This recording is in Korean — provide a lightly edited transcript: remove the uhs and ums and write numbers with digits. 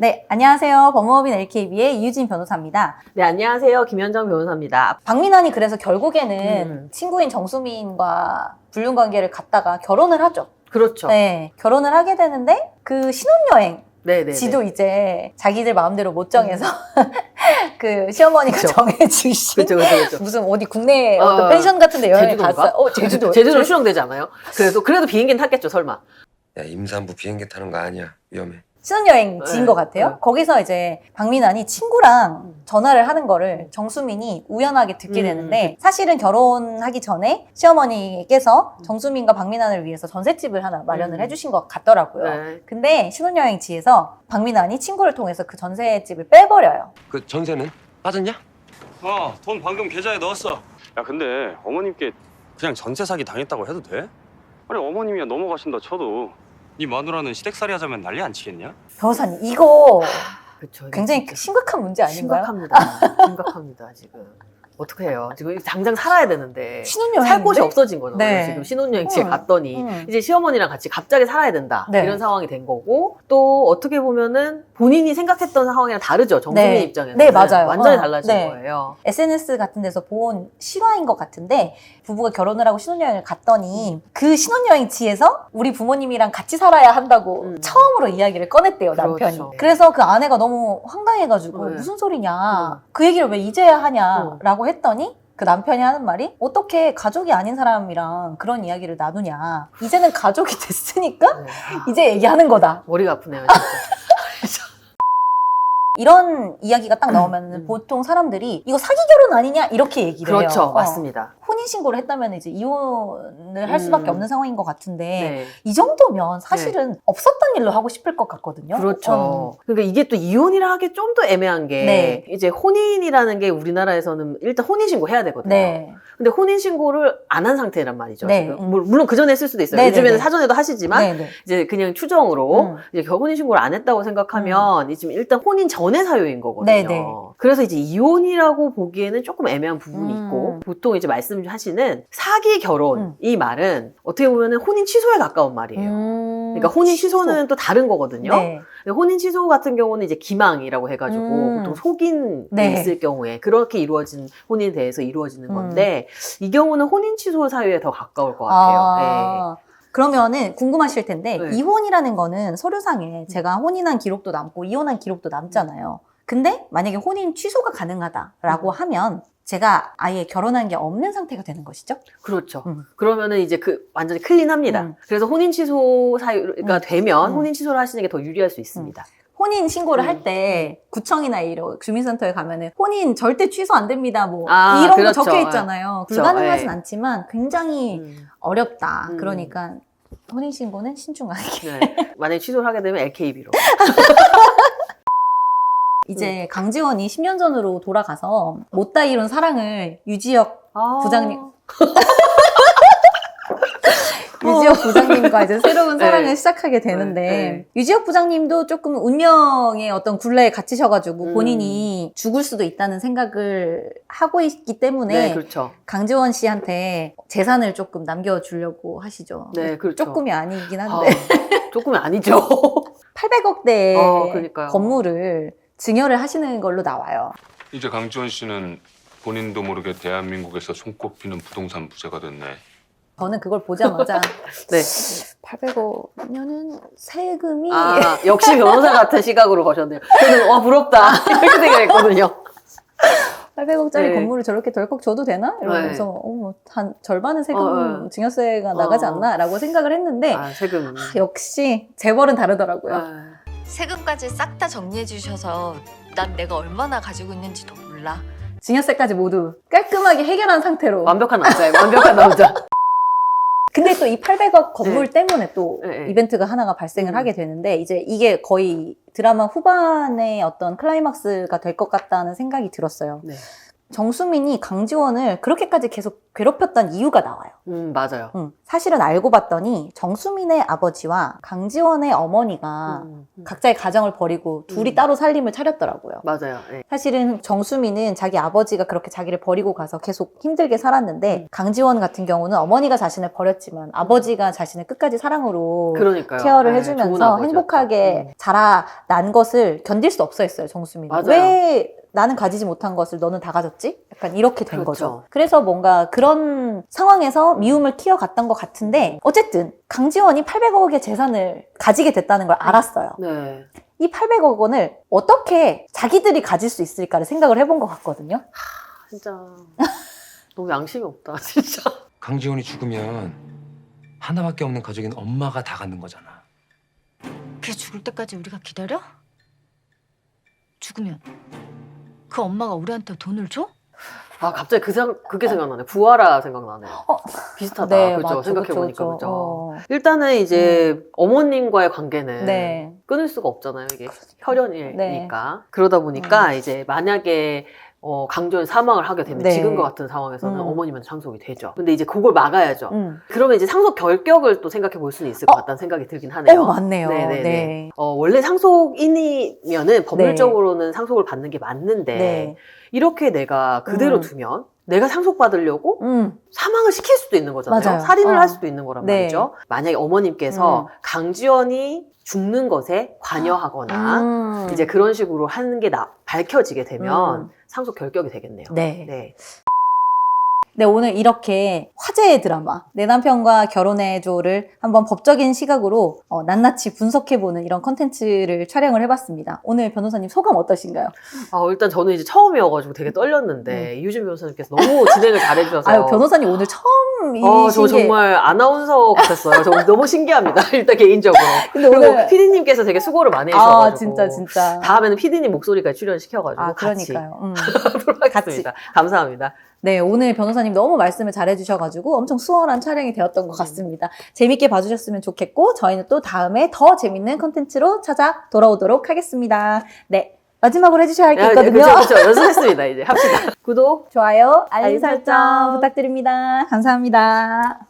네, 안녕하세요. 법무법인 LKB의 이유진 변호사입니다. 네, 안녕하세요. 김현정 변호사입니다. 박민환이 그래서 결국에는 친구인 정수민과 불륜관계를 갖다가 결혼을 하죠. 그렇죠. 네, 결혼을 하게 되는데 그 신혼여행 네네. 지도 이제 자기들 마음대로 못 정해서 그 시어머니가 그쵸. 정해주신 그렇죠. 무슨 어디 국내 어떤 펜션 같은 데 여행을 제주도인가? 갔어요. 제주도. 제주도 수령되지 않아요? 그래도 비행기는 탔겠죠, 설마. 야, 임산부 비행기 타는 거 아니야. 위험해. 신혼여행지인 네, 것 같아요. 네. 거기서 이제 박민환이 친구랑 전화를 하는 거를 정수민이 우연하게 듣게 되는데 사실은 결혼하기 전에 시어머니께서 정수민과 박민환을 위해서 전셋집을 하나 마련을 해주신 것 같더라고요. 네. 근데 신혼여행지에서 박민환이 친구를 통해서 그 전셋집을 빼버려요. 그 전세는 빠졌냐? 돈 방금 계좌에 넣었어. 야, 근데 어머님께 그냥 전세 사기 당했다고 해도 돼? 아니, 어머님이야 넘어가신다 쳐도 네 마누라는 시댁살이 하자면 난리 안 치겠냐? 변호사님, 이거 그렇죠. 굉장히 심각한 문제 아닌가요? 심각합니다, 지금. 어떻게 해요? 지금 당장 살아야 되는데. 신혼여행인데? 살 곳이 없어진 거죠. 네. 지금 신혼여행지에 갔더니 음. 이제 시어머니랑 같이 갑자기 살아야 된다. 네. 이런 상황이 된 거고 또 어떻게 보면은 본인이 생각했던 상황이랑 다르죠. 정수민 네. 입장에서는. 네, 맞아요. 완전히 달라진 네. 거예요. SNS 같은 데서 본 실화인 것 같은데 부부가 결혼을 하고 신혼여행을 갔더니 그 신혼여행지에서 우리 부모님이랑 같이 살아야 한다고 처음으로 이야기를 꺼냈대요, 그렇죠. 남편이. 그래서 그 아내가 너무 황당해가지고 네. 무슨 소리냐, 그 얘기를 왜 이제야 하냐라고 했더니 그 남편이 하는 말이 어떻게 가족이 아닌 사람이랑 그런 이야기를 나누냐, 이제는 가족이 됐으니까 네. 이제 얘기하는 거다. 머리가 아프네요, 진짜. 이런 이야기가 딱 나오면 보통 사람들이 이거 사기 결혼 아니냐 이렇게 얘기를 해요. 그렇죠. 맞습니다. 혼인신고를 했다면 이제 이혼을 할 수밖에 없는 상황인 것 같은데 네. 이 정도면 사실은 없었던 일로 하고 싶을 것 같거든요. 그렇죠. 그러니까 이게 또 이혼이라 하기 좀 더 애매한 게 네. 이제 혼인이라는 게 우리나라에서는 일단 혼인신고 해야 되거든요. 네. 근데 혼인신고를 안 한 상태란 말이죠. 네. 지금. 물론 그 전에 했을 수도 있어요. 네, 요즘에는 네, 네. 사전에도 하시지만 네, 네. 이제 그냥 추정으로 이제 혼인신고를 안 했다고 생각하면 이 지금 일단 혼인 전의 사유인 거거든요. 네, 네. 그래서 이제 이혼이라고 보기에는 조금 애매한 부분이 있고 보통 이제 말씀하시는 사기 결혼 이 말은 어떻게 보면 혼인 취소에 가까운 말이에요. 그러니까 혼인 취소는 또 다른 거거든요. 네. 혼인 취소 같은 경우는 이제 기망이라고 해가지고 보통 속인이 네. 있을 경우에 그렇게 이루어진 혼인에 대해서 이루어지는 건데 이 경우는 혼인 취소 사유에 더 가까울 것 같아요. 그러면은 궁금하실 텐데 네. 이혼이라는 거는 서류상에 제가 혼인한 기록도 남고 이혼한 기록도 남잖아요. 근데 만약에 혼인 취소가 가능하다라고 하면 제가 아예 결혼한 게 없는 상태가 되는 것이죠? 그렇죠. 그러면은 이제 완전히 클린합니다. 그래서 혼인 취소 사유가 되면 혼인 취소를 하시는 게 더 유리할 수 있습니다. 혼인 신고를 할 때 구청이나 이런 주민센터에 가면은 혼인 절대 취소 안 됩니다. 뭐 이런 그렇죠. 거 적혀 있잖아요. 그렇죠. 불가능하진 네. 않지만 굉장히 어렵다. 그러니까 혼인 신고는 신중하게. 네. 만약에 취소를 하게 되면 LKB로. 이제 강지원이 10년 전으로 돌아가서 못다 이룬 사랑을 유지혁 부장님 유지혁 부장님과 이제 새로운 사랑을 네. 시작하게 되는데 네. 유지혁 부장님도 조금 운명의 어떤 굴레에 갇히셔가지고 본인이 죽을 수도 있다는 생각을 하고 있기 때문에 네, 그렇죠. 강지원 씨한테 재산을 조금 남겨주려고 하시죠. 네, 그렇죠. 조금이 아니긴 한데 조금이 아니죠. 800억대의 그러니까요. 건물을 증여를 하시는 걸로 나와요. 이제 강지원 씨는 본인도 모르게 대한민국에서 손꼽히는 부동산 부자가 됐네. 저는 그걸 보자마자 네. 800억이면은 세금이 역시 변호사 같은 시각으로 보셨네요. 저는 와 부럽다 이렇게 생각했거든요. 800억짜리 네. 건물을 저렇게 덜컥 줘도 되나? 이러면서 한 절반은 세금 증여세가 나가지 않나? 라고 생각을 했는데 세금. 역시 재벌은 다르더라고요. 세금까지 싹 다 정리해 주셔서 난 내가 얼마나 가지고 있는지도 몰라. 증여세까지 모두 깔끔하게 해결한 상태로. 완벽한 남자예요. 완벽한 남자. 근데 또 이 800억 건물 네. 때문에 또 네. 이벤트가 하나가 발생을 하게 되는데 이제 이게 거의 드라마 후반의 어떤 클라이막스가 될 것 같다는 생각이 들었어요. 네. 정수민이 강지원을 그렇게까지 계속 괴롭혔던 이유가 나와요. 맞아요. 사실은 알고 봤더니 정수민의 아버지와 강지원의 어머니가 각자의 가정을 버리고 둘이 따로 살림을 차렸더라고요. 맞아요. 네. 사실은 정수민은 자기 아버지가 그렇게 자기를 버리고 가서 계속 힘들게 살았는데 강지원 같은 경우는 어머니가 자신을 버렸지만 아버지가 자신을 끝까지 사랑으로 그러니까요. 케어를 네, 좋은 해주면서 아버지였죠. 행복하게 자라난 것을 견딜 수 없어 했어요, 정수민이. 맞아요. 왜 나는 가지지 못한 것을 너는 다 가졌지? 약간 이렇게 된 그렇죠. 거죠. 그래서 뭔가 그런 상황에서 미움을 키워갔던 것 같은데 어쨌든 강지원이 800억의 재산을 가지게 됐다는 걸 알았어요. 네. 이 800억 원을 어떻게 자기들이 가질 수 있을까를 생각을 해본 것 같거든요. 진짜 너무 양심이 없다, 진짜. 강지원이 죽으면 하나밖에 없는 가족인 엄마가 다 갖는 거잖아. 걔 죽을 때까지 우리가 기다려? 죽으면 그 엄마가 우리한테 돈을 줘? 아, 갑자기 그게 생각나네. 부하라 생각나네. 비슷하다. 네, 그죠? 맞죠, 생각해보니까, 그쵸, 그죠? 일단은 이제 어머님과의 관계는 네. 끊을 수가 없잖아요. 이게 혈연이니까. 네. 그러다 보니까 이제 만약에 강지원이 사망을 하게 되면 네. 지금과 같은 상황에서는 음. 어머님은 상속이 되죠. 근데 이제 그걸 막아야죠. 음. 그러면 이제 상속 결격을 또 생각해 볼 수는 있을 것 같다는 생각이 들긴 하네요. 맞네요. 네네네. 네. 원래 상속인이면은 법률적으로는 상속을 받는 게 맞는데 네. 이렇게 내가 그대로 두면 내가 상속받으려고 사망을 시킬 수도 있는 거잖아요. 맞아요. 살인을 할 수도 있는 거란 네. 말이죠. 만약에 어머님께서 강지원이 죽는 것에 관여하거나 이제 그런 식으로 하는 게 밝혀지게 되면 상속 결격이 되겠네요. 네. 네. 네, 오늘 이렇게 화제의 드라마 내 남편과 결혼해줘를 한번 법적인 시각으로 낱낱이 분석해보는 이런 컨텐츠를 촬영을 해봤습니다. 오늘 변호사님 소감 어떠신가요? 일단 저는 이제 처음이어가지고 되게 떨렸는데 이유진 변호사님께서 너무 진행을 잘해주셔서 아유, 변호사님 오늘 저 처음이신 게 정말 아나운서 같았어요. 저 너무 신기합니다. 일단 개인적으로. 근데 그리고 오늘 PD님께서 되게 수고를 많이 해주셔가지고 진짜 다음에는 PD님 목소리까지 출연시켜가지고 같이 그러니까요. 하도록 하겠습니다. 감사합니다. 네, 오늘 변호사님 너무 말씀을 잘해주셔가지고 엄청 수월한 촬영이 되었던 것 같습니다. 재밌게 봐주셨으면 좋겠고 저희는 또 다음에 더 재밌는 컨텐츠로 찾아 돌아오도록 하겠습니다. 네, 마지막으로 해주셔야 할 게 있거든요. 그렇죠. 연습했습니다. 이제 합시다. 구독, 좋아요, 알림 알림 설정 설정 부탁드립니다. 감사합니다.